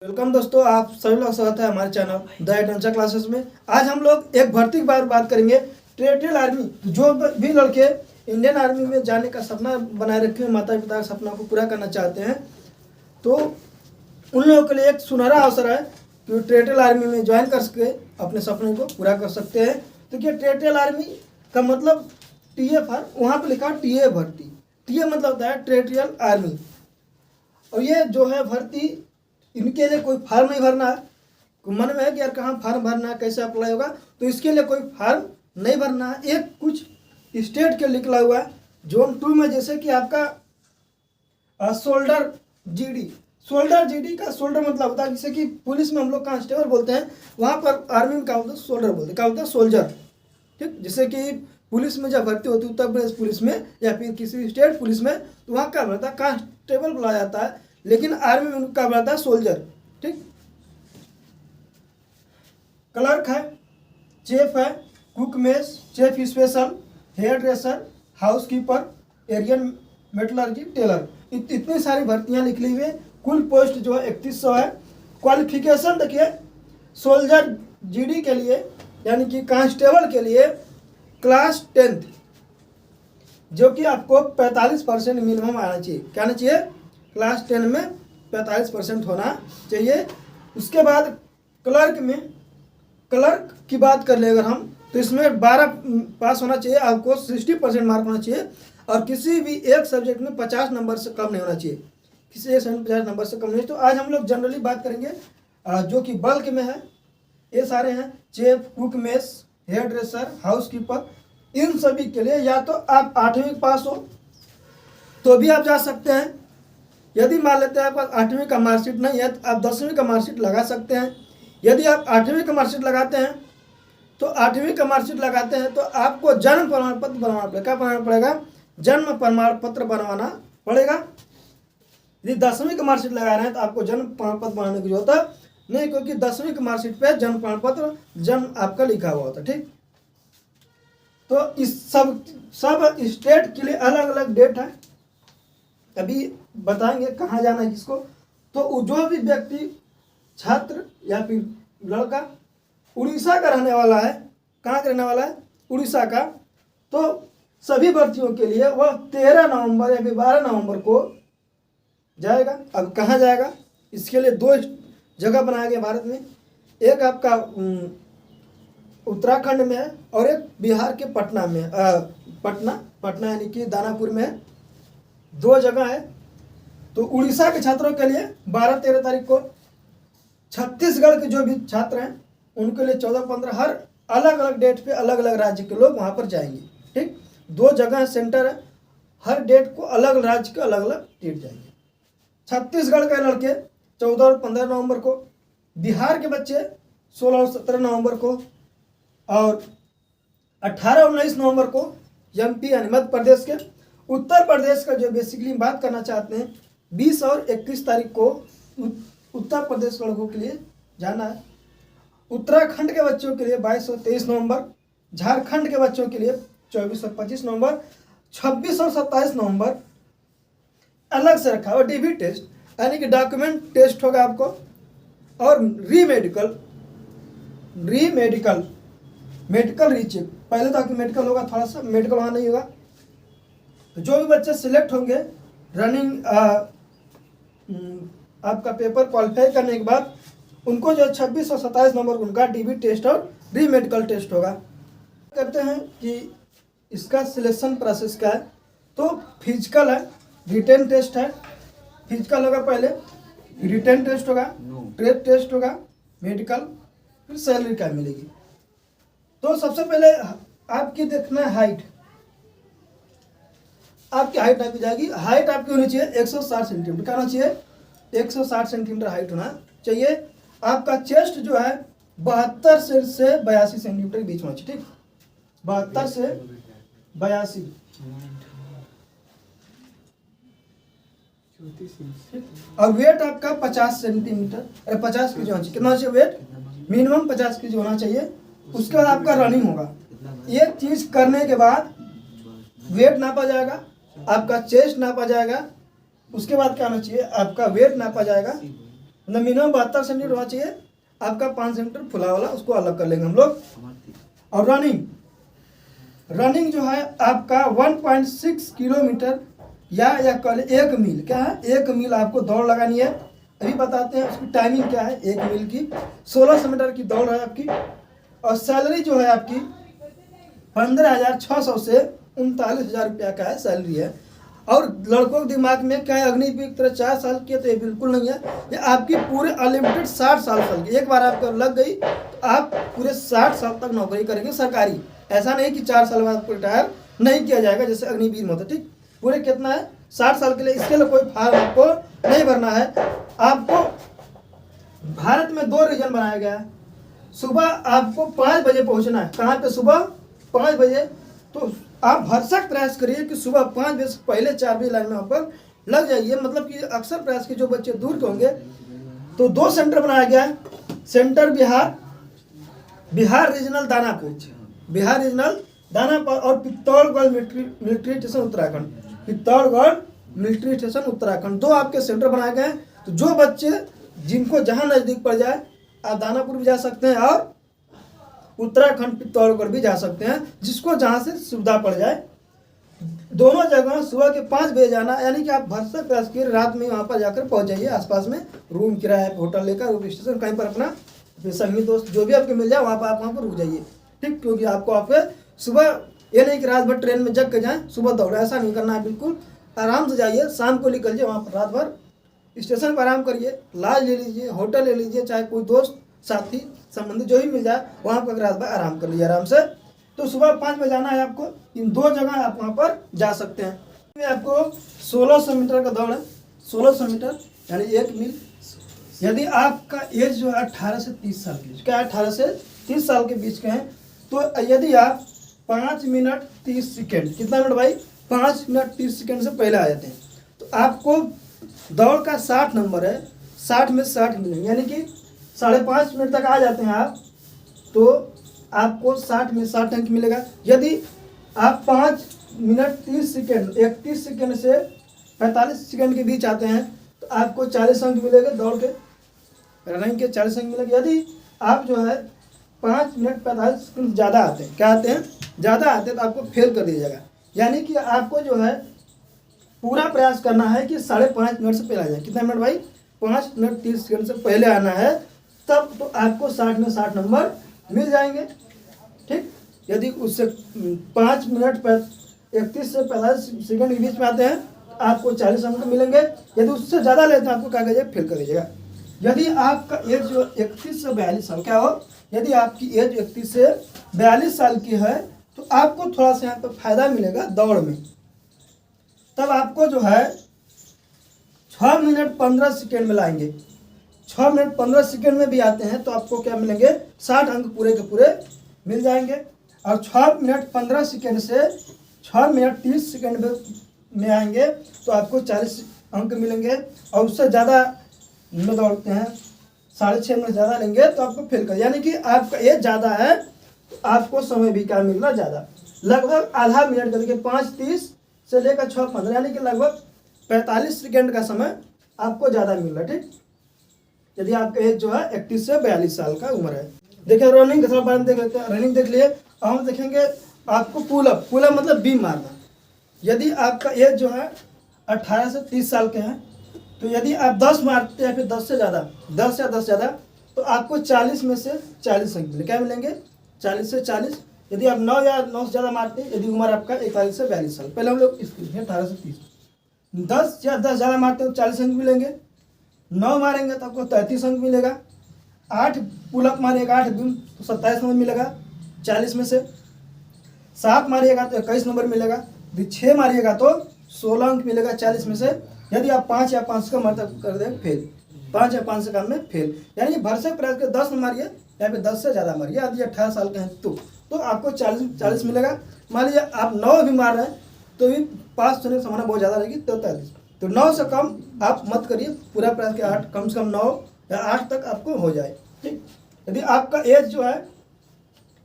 Welcome दोस्तों, आप सभी लोग स्वागत है हमारे चैनल द एडवेंचर क्लासेस में। आज हम लोग एक भर्ती के बारे में बात करेंगे। Territorial army. जो भी लड़के इंडियन आर्मी में जाने का सपना बनाए रखे हैं, माता पिता के सपना को पूरा करना चाहते हैं, तो उन लोगों के लिए एक सुनहरा अवसर है कि टेरिटोरियल आर्मी में ज्वाइन कर सके, अपने सपने को पूरा कर सकते हैं। तो क्या टेरिटोरियल आर्मी का मतलब TF, वहाँ पर लिखा TA भर्ती। TA मतलब होता है टेरिटोरियल आर्मी। और ये जो है भर्ती, इनके लिए कोई फार्म नहीं भरना है। मन में है कि यार कहाँ फार्म भरना है, कैसे अप्लाई होगा, तो इसके लिए कोई फार्म नहीं भरना है। एक कुछ स्टेट के निकला हुआ है जोन 2 में, जैसे कि आपका सोल्डर GD का सोल्डर मतलब होता है, जैसे कि पुलिस में हम लोग कांस्टेबल बोलते हैं, वहाँ पर आर्मी में क्या होता है, सोल्डर बोलते हैं। क्या होता है, सोल्जर। ठीक, जैसे कि पुलिस में जब भर्ती होती है, उत्तर प्रदेश पुलिस में या फिर किसी स्टेट पुलिस में, तो वहाँ क्या बोलता है, कांस्टेबल बुलाया जाता है, लेकिन आर्मी में उनका बनता है सोल्जर। ठीक, क्लर्क है, चेफ है, cook mess, chef special, hairdresser, housekeeper, एरियन मेटलर्जी, टेलर। इतनी सारी भर्तियां निकली हुई है। कुल पोस्ट जो है 3100 है। क्वालिफिकेशन देखिए, सोल्जर GD के लिए यानी कि कांस्टेबल के लिए क्लास 10th, जो कि आपको 45% मिनिमम आना चाहिए। क्या आना चाहिए, क्लास 10 में 45% होना चाहिए। उसके बाद क्लर्क की बात कर ले अगर हम, तो इसमें 12 पास होना चाहिए, आपको 60% मार्क होना चाहिए, और किसी भी एक सब्जेक्ट में 50 नंबर से कम नहीं होना चाहिए। किसी एक सब्जेक्ट में 50 नंबर से कम नहीं। तो आज हम लोग जनरली बात करेंगे जो कि बल्क में है, ये सारे हैं, chef, cook mess, hairdresser, housekeeper. इन सभी के लिए या तो आप 8वीं पास हो तो भी आप जा सकते हैं। यदि मान लेते हैं आपका 8वीं का मार्कशीट नहीं है, तो आप 10वीं का मार्कशीट लगा सकते हैं। यदि आप 8वीं का मार्कशीट लगाते हैं, तो 8वीं का मार्कशीट लगाते हैं तो आपको जन्म प्रमाण पत्र बनवाना पड़ेगा। क्या बनवाना पड़ेगा, जन्म प्रमाण पत्र बनवाना पड़ेगा। यदि 10वीं का मार्कशीट लगा रहे हैं तो आपको जन्म प्रमाण पत्र बनाने की जरूरत नहीं, क्योंकि 10वीं की मार्कशीट पे जन्म प्रमाण पत्र जन्म आपका लिखा हुआ होता है। ठीक, तो इस सब स्टेट के लिए अलग अलग डेट है, अभी बताएंगे कहाँ जाना है किसको। तो जो भी व्यक्ति, छात्र या फिर लड़का उड़ीसा का रहने वाला है, कहाँ का रहने वाला है, उड़ीसा का, तो सभी भर्तियों के लिए वह 13 नवंबर या फिर 12 नवंबर को जाएगा। अब कहाँ जाएगा, इसके लिए 2 जगह बनाया गया भारत में। एक आपका उत्तराखंड में है, और एक बिहार के पटना में, पटना यानी कि दानापुर में है। 2 जगह है। तो उड़ीसा के छात्रों के लिए 12-13 तारीख को, छत्तीसगढ़ के जो भी छात्र हैं उनके लिए 14-15, हर अलग अलग डेट पे अलग अलग राज्य के लोग वहाँ पर जाएंगे। ठीक, 2 जगह सेंटर है, हर डेट को अलग अलग राज्य के अलग अलग डेट जाएंगे। छत्तीसगढ़ के लड़के 14 और 15 नवंबर को, बिहार के बच्चे 16 और 17 नवंबर को, और 18 और 19 नवंबर को MP यानी मध्य प्रदेश के। उत्तर प्रदेश का जो बेसिकली बात करना चाहते हैं, 20 और 21 तारीख को उत्तर प्रदेश लड़कों के लिए जाना है। उत्तराखंड के बच्चों के लिए 22 और 23 नवंबर, झारखंड के बच्चों के लिए 24 और 25 नवंबर, 26 और 27 नवंबर अलग से रखा। और DB टेस्ट यानी कि डॉक्यूमेंट टेस्ट होगा आपको, और मेडिकल रीचेक। पहले तो आपकी मेडिकल होगा, थोड़ा सा मेडिकल वहाँ नहीं होगा। तो जो भी बच्चे सिलेक्ट होंगे रनिंग आपका पेपर क्वालिफाई करने के बाद, उनको जो 26 और 27 नंबर उनका DB टेस्ट और मेडिकल टेस्ट होगा। कहते हैं कि इसका सिलेक्शन प्रोसेस क्या है, तो फिजिकल है, रिटन टेस्ट है। फिजिकल होगा पहले, रिटन टेस्ट होगा, ट्रेड टेस्ट होगा, मेडिकल, फिर सैलरी क्या मिलेगी। तो सबसे पहले आपकी देखना है हाइट। आपकी हाइट नापी जाएगी। हाइट आपकी होनी चाहिए 160 सेंटीमीटर। क्या होना चाहिए, 160 सेंटीमीटर हाइट होना चाहिए। आपका चेस्ट जो है 72 से 82 सेंटीमीटर के बीच होना चाहिए। ठीक, 72 से 82। और वेट आपका 50 सेंटीमीटर 50 kg होना चाहिए। कितना चाहिए वेट, मिनिमम 50 kg होना चाहिए। उसके बाद आपका रनिंग होगा। ये चीज करने के बाद वेट नापा जाएगा, आपका चेस्ट नापा जाएगा, उसके बाद क्या होना चाहिए, आपका वेट नापा जाएगा, मतलब मिनिमम 72 सेंटीमीटर होना चाहिए आपका, 5 सेंटीमीटर फुला वाला उसको अलग कर लेंगे हम लोग। और रनिंग जो है आपका 1.6 किलोमीटर या कल 1 मील, क्या है 1 मील आपको दौड़ लगानी है। अभी बताते हैं उसकी टाइमिंग क्या है। 1 मील की 1600 मीटर की दौड़ है आपकी। और सैलरी जो है आपकी 15,600 से 39,000 रुपया का है सैलरी है। और लड़कों के दिमाग में क्या है, अग्निवीर की तरह 4 साल की है, तो ये बिल्कुल नहीं है। ये आपकी पूरे अनलिमिटेड 60 साल की, एक बार आपको लग गई तो आप पूरे 60 साल तक नौकरी करेंगे सरकारी। ऐसा नहीं कि 4 साल बाद आपको रिटायर नहीं किया जाएगा जैसे अग्निवीर में होता, ठीक। पूरे कितना है 60 साल के लिए। इसके लिए कोई फॉर्म आपको नहीं भरना है। आपको भारत में 2 रीजन बनाया गया है। सुबह आपको 5 बजे पहुंचना है। कहाँ पे? सुबह 5 बजे। तो आप भरसक प्रयास करिए कि सुबह 5 बजे से पहले 4 बजे लाइन में वहाँ पर लग जाइए। मतलब कि अक्सर प्रयास के जो बच्चे दूर के होंगे, तो 2 सेंटर बनाया गया है। Centre Bihar regional Danapur, Bihar regional Danapur, और Pithoragarh military station Uttarakhand, Pithoragarh military station Uttarakhand. 2 आपके सेंटर बनाए गए हैं। तो जो बच्चे जिनको जहाँ नज़दीक पड़ जाए, आप दानापुर भी जा सकते हैं और उत्तराखंड पित्तौड़गढ़ भी जा सकते हैं, जिसको जहाँ से सुविधा पड़ जाए। दोनों जगह सुबह के 5 बजे जाना, यानी कि आप भरसक प्रयास किए रात में वहाँ पर जाकर पहुँच जाइए। आसपास में रूम किराया, होटल लेकर, रूम स्टेशन कहीं पर अपना संगी दोस्त जो भी आपके मिल जाए वहाँ पर आप वहाँ पर रुक जाइए, ठीक। क्योंकि आपको आपके सुबह ये नहीं कि रात भर ट्रेन में जग के जाएँ सुबह दौड़े, ऐसा नहीं करना है। बिल्कुल आराम से जाइए, शाम को निकलिए, वहाँ पर रात भर स्टेशन पर आराम करिए, लॉज ले लीजिए, होटल ले लीजिए, चाहे कोई दोस्त साथी संबंधी जो भी मिल जाए वहाँ पर रात भर आराम कर लीजिए आराम से। तो सुबह 5 बजे जाना है आपको। इन 2 जगह आप वहाँ पर जा सकते हैं। आपको 1600 मीटर का दौड़ है, 1600 मीटर यानी 1 मील। यदि आपका एज जो है 18 से 30 साल के, क्या 18 से 30 साल के बीच के हैं, तो यदि आप 5 मिनट 30 सेकेंड, कितना मिनट भाई? 5 मिनट 30 सेकेंड से पहले आ जाते हैं, तो आपको दौड़ का 60 नंबर है, 60 में 60 मिलेंगे, यानी कि 5.5 मिनट तक आ जाते हैं आप, तो आपको 60 में 60 अंक मिलेगा। यदि आप 5 मिनट 30 सेकेंड 31 सेकेंड से 45 सेकेंड के बीच आते हैं, तो आपको 40 अंक मिलेगा दौड़ के, रनिंग के 40 अंक मिलेंगे। यदि आप जो है 5 मिनट 45 सेकेंड ज़्यादा आते हैं, क्या आते हैं? ज़्यादा आते हैं, तो आपको फेल कर दिया जाएगा। यानी कि आपको जो है पूरा प्रयास करना है कि 5.5 मिनट से पहले आ जाए। कितना मिनट भाई? 5 मिनट 30 सेकेंड से पहले आना है, तब तो आपको 60 में 60 नंबर मिल जाएंगे, ठीक। यदि उससे 5 मिनट 31 से 45 सेकेंड के बीच में आते हैं, तो आपको 40 अंक मिलेंगे। यदि उससे ज़्यादा लेते हैं, आपको क्या कीजिएगा? फेल कर दीजिएगा। यदि आपका एज जो 31 से 42 साल, क्या हो? यदि आपकी एज 31 से 42 साल की है, तो आपको थोड़ा सा यहाँ पर फायदा मिलेगा दौड़ में। तब आपको जो है 6 मिनट 15 सेकेंड में लाएंगे। 6 मिनट 15 सेकेंड में भी आते हैं, तो आपको क्या मिलेंगे? 60 अंक पूरे के पूरे मिल जाएंगे। और 6 मिनट 15 सेकेंड से 6 मिनट 30 सेकेंड में आएंगे, तो आपको 40 अंक मिलेंगे। और उससे ज़्यादा में दौड़ते हैं, 6.5 मिनट ज़्यादा लेंगे, तो आपको फेल कर, यानी कि आपका एज ज़्यादा है, तो आपको समय भी क्या मिल रहा? ज़्यादा, लगभग आधा मिनट करके 5:30 से लेकर 6:15, यानी कि लगभग 45 सेकेंड का समय आपको ज़्यादा मिल रहा है, ठीक। यदि आपका एज जो है 31 से 42 साल का उम्र है। देखिए रनिंग का बारे में देख लेते हैं। रनिंग देख लिए, और हम देखेंगे आपको पुलअप मतलब बीम मारना। यदि आपका एज जो है 18 से 30 साल के हैं, तो यदि आप 10 मारते हैं, फिर 10 से ज़्यादा, 10 या 10 ज़्यादा, तो आपको 40 में से 40 अंक मिले। क्या मिलेंगे? 40 से 40। यदि आप 9 या 9 से ज़्यादा मारते हैं, यदि उम्र आपका 41 से 42 साल, पहले हम लोग इसको 18 से 30, 10 या 10 ज़्यादा मारते हैं तो 40 अंक मिलेंगे। 9 मारेंगे तो आपको 33 अंक मिलेगा। 8 पुलअप मारिएगा 8 दिन, तो 27 नंबर मिलेगा 40 में से। 7 मारिएगा तो 21 नंबर मिलेगा। यदि 6 मारिएगा तो 16 अंक मिलेगा 40 में से। यदि आप 5 या 5 का मतलब कर दें फेल, 5 या 5 से कम में फेल, यानी भरसक प्रयास के 10 में मारिए या फिर 10 से ज़्यादा मारिए। यदि 18 साल के हैं तो आपको 40 मिलेगा। मान लीजिए आप 9 भी मार रहे हैं, तो भी पास होने की संभावना बहुत ज़्यादा रहेगी, तो 43। तो 9 से कम आप मत करिए, पूरा प्रयास के 8, कम से कम 9 या 8 तक आपको हो जाए, ठीक। यदि आपका एज जो है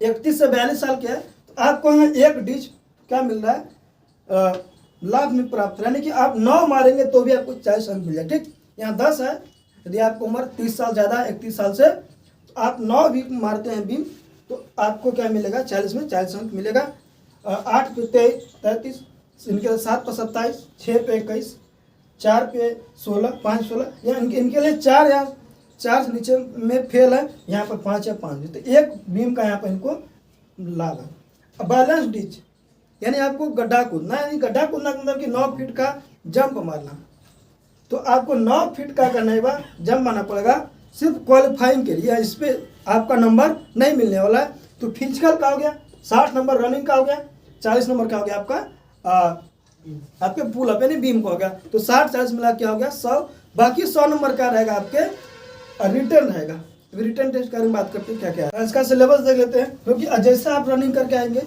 31 से 42 साल के है, तो आपको यहाँ 1 डिश क्या मिल रहा है? लाभ में प्राप्त, यानी कि आप 9 मारेंगे तो भी आपको 40 अंक मिल जाए, ठीक। यहाँ 10 है, यदि आपकी उम्र 30 साल ज़्यादा है, 31 साल से, तो आप 9 भी मारते हैं बीम तो आपको क्या मिलेगा, 40 में 40 अंक मिलेगा। 8 पे 33, इनके 7 पर 27, 6 पे 21, 4 पे 16, 5 16, या इनके लिए 4 या 4 से नीचे में फेल है, यहाँ पर 5 या 5, तो एक बीम का यहाँ पर इनको लाभ है। अब बैलेंस डिच यानी आपको गड्ढा कूदना, यानी गड्ढा कूदना मतलब कि 9 फीट का जंप मारना, तो आपको 9 फीट का करने के बाद जंप मारना पड़ेगा सिर्फ क्वालिफाइंग के लिए। इस पर आपका नंबर नहीं मिलने वाला है। तो फिजिकल का हो गया 60 नंबर, रनिंग का हो गया 40 नंबर का हो गया, आपके पुल अप यानी बीम को हो गया। तो 60 40 मिला क्या हो गया 100, बाकी 100 नंबर का रहेगा आपके रिटर्न रहेगा। रिटर्न टेस्ट के बारे में बात करते हैं क्या क्या है। इसका सिलेबस देख लेते हैं, क्योंकि जैसे आप रनिंग करके आएंगे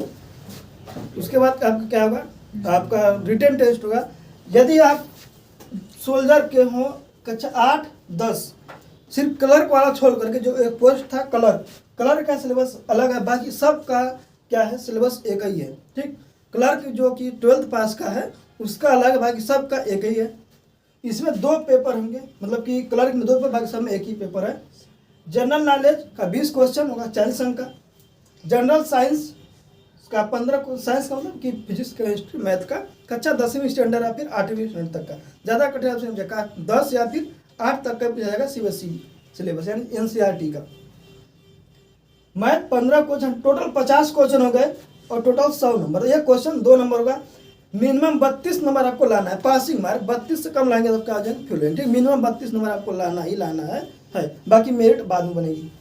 उसके बाद आपका क्या होगा, आपका रिटर्न टेस्ट होगा। यदि आप सोल्जर के हों कक्षा 8 10, सिर्फ क्लर्क वाला छोड़ करके जो एक पोस्ट था क्लर्क का सिलेबस अलग है, बाकी सब का क्या है सिलेबस एक ही है। ठीक, क्लर्क जो कि 12th पास का है उसका अलग है, बाकी सब का एक ही है। इसमें 2 पेपर होंगे, मतलब कि क्लर्क में 2 पेपर, बाकी सब में एक ही पेपर है। जनरल नॉलेज का 20 क्वेश्चन होगा 40 अंक का। जनरल साइंस का 15, साइंस का मतलब कि फिजिक्स केमिस्ट्री मैथ का कक्षा 10वीं स्टैंडर्ड या फिर 8वीं स्टैंडर्ड तक का, ज़्यादा कठिन आपसे 10 या फिर 8 तक का जाएगा CBSE सिलेबस यानी NCERT का। मैथ 15 क्वेश्चन, टोटल 50 क्वेश्चन हो गए और टोटल 100 नंबर। एक क्वेश्चन 2 नंबर होगा। मिनिमम 32 नंबर आपको लाना है, पासिंग मार्क 32 से कम लाएंगे तो आपका आ जाएगा फेल होंगे। ठीक, मिनिमम 32 नंबर आपको लाना ही लाना है, बाकी मेरिट बाद में बनेगी।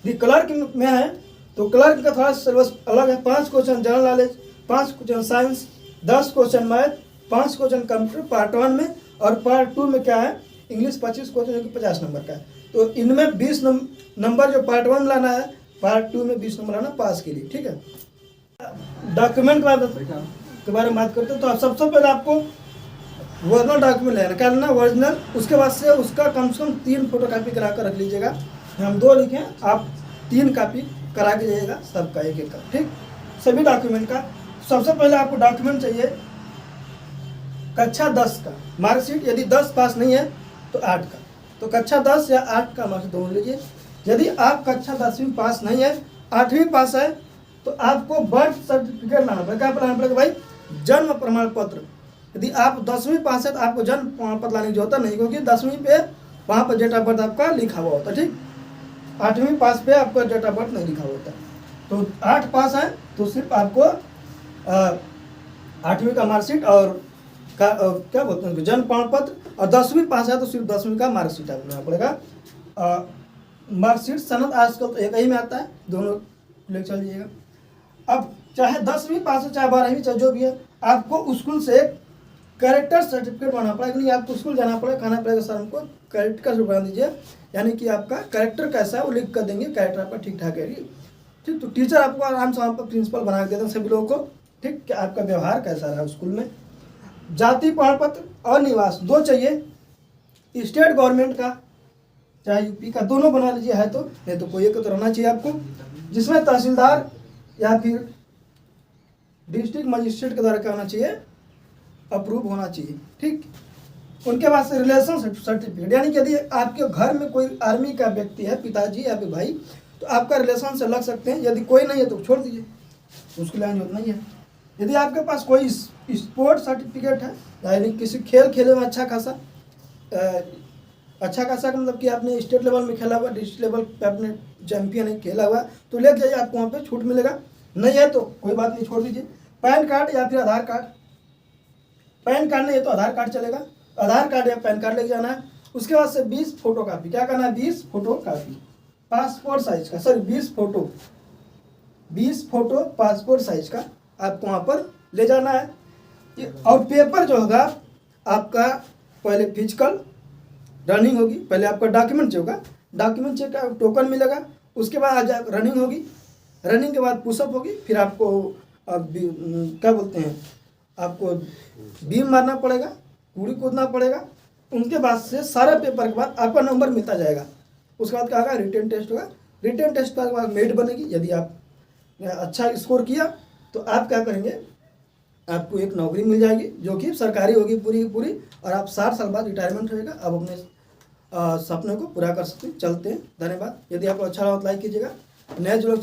यदि क्लर्क में है तो क्लर्क का थोड़ा सिलेबस अलग है। 5 question general knowledge, 5 question science, 10 question math, 5 question computer part 1 में, और पार्ट 2 में क्या है इंग्लिश 25 क्वेश्चन जो कि 50 नंबर का है। तो इनमें 20 नंबर जो पार्ट 1 में लाना है, पार्ट 2 में 20 नंबर लाना पास के लिए। ठीक है, डॉक्यूमेंट के बारे में बात करते हैं। तो सबसे पहले आपको ओरिजिनल डॉक्यूमेंट लेना ओरिजिनल, उसके बाद से उसका कम से कम 3 फोटो कापी करा कर रख लीजिएगा। हम 2 लिखे, आप 3 कापी करा के जाइएगा सबका एक एक का। ठीक, सभी डॉक्यूमेंट का। सबसे पहले आपको डॉक्यूमेंट चाहिए कक्षा 10 का मार्कशीट, यदि 10 पास नहीं है तो 8 का, तो कक्षा 10 या 8 का मार्कशीट दोनों लीजिए। यदि आप कक्षा 10वीं पास नहीं है, 8वीं पास है, तो आपको बर्थ सर्टिफिकेट लाना पड़ेगा। क्या लाना पड़ेगा भाई, जन्म प्रमाण पत्र। यदि आप 10वीं पास है तो आपको जन्म प्रमाण पत्र लाने की जरूरत नहीं, क्योंकि 10वीं पे वहाँ पर डेट ऑफ बर्थ आपका लिखा हुआ होता है। ठीक, 8वीं पास पे आपका डेट ऑफ बर्थ नहीं लिखा होता। तो 8 पास है तो सिर्फ आपको 8वीं का मार्कशीट और क्या बोलते हैं जन्म प्रमाण पत्र, और 10वीं पास है तो सिर्फ 10वीं का मार्कशीट आपको लेना पड़ेगा। मार्कशीट सनद आजकल तो एक ही में आता है, दोनों ले चल जाइएगा। अब चाहे 10वीं पास हो चाहे 12वीं चाहे जो भी है, आपको स्कूल से कैरेक्टर सर्टिफिकेट बनाना पड़ेगा। नहीं, आपको स्कूल जाना पड़ेगा, कहना पड़ेगा सर हमको कैरेक्टर सर्टिफिकेट बना दीजिए, यानी कि आपका कैरेक्टर कैसा है वो लिख कर देंगे, कैरेक्टर आपका ठीक ठाक है। ठीक, तो टीचर आपको आराम से वहाँ पर प्रिंसिपल बना के देते हैं सभी लोगों को। ठीक, कि आपका व्यवहार कैसा रहा स्कूल में। जाति प्रमाण पत्र और निवास 2 चाहिए, स्टेट गवर्नमेंट का चाहे यूपी का, दोनों बना लीजिए है तो, नहीं तो कोई एक तो रहना चाहिए आपको, जिसमें तहसीलदार या फिर डिस्ट्रिक्ट मजिस्ट्रेट के द्वारा क्या होना चाहिए, अप्रूव होना चाहिए। ठीक, उनके बाद से रिलेशन सर्टिफिकेट, यानी कि यदि आपके घर में कोई आर्मी का व्यक्ति है, पिताजी या फिर भाई, तो आपका रिलेशन से लग सकते हैं। यदि कोई नहीं है तो छोड़ दीजिए, उसके लिए जरूरत नहीं है। यदि आपके पास कोई स्पोर्ट सर्टिफिकेट है, यानी किसी खेल खेले में अच्छा खासा का मतलब कि आपने स्टेट लेवल में खेला हुआ, डिस्ट्रिक्ट लेवल पे आपने चैंपियन है खेला हुआ, तो ले जाइए, आपको वहाँ पे छूट मिलेगा। नहीं है तो कोई बात नहीं, छोड़ दीजिए। पैन कार्ड या फिर आधार कार्ड, पैन कार्ड नहीं है तो आधार कार्ड चलेगा, आधार कार्ड या पैन कार्ड लेके जाना है। उसके बाद से 20 फोटो कापी, क्या करना है 20 फोटो कापी पासपोर्ट साइज का, सॉरी 20 फोटो पासपोर्ट साइज का आपको वहाँ पर ले जाना है। और पेपर जो होगा आपका, पहले फिजिकल रनिंग होगी, पहले आपका डॉक्यूमेंट चेक होगा, डॉक्यूमेंट चेक का टोकन मिलेगा, उसके बाद रनिंग होगी, रनिंग के बाद पुशअप होगी, फिर आपको क्या बोलते हैं, आपको बीम मारना पड़ेगा, कूड़ी कूदना पड़ेगा। उनके बाद से सारा पेपर के बाद आपका नंबर मिलता जाएगा। उसके बाद क्या होगा, रिटन टेस्ट होगा, रिटन टेस्ट के बाद मेरिट बनेगी। यदि आप अच्छा स्कोर किया तो आप क्या करेंगे, आपको एक नौकरी मिल जाएगी जो कि सरकारी होगी पूरी की पूरी, और आप 60 साल बाद रिटायरमेंट होएगा। अब अपने सपने को पूरा कर सकते हैं। चलते हैं, धन्यवाद। यदि आपको अच्छा लगा तो लाइक कीजिएगा। नए जो लोग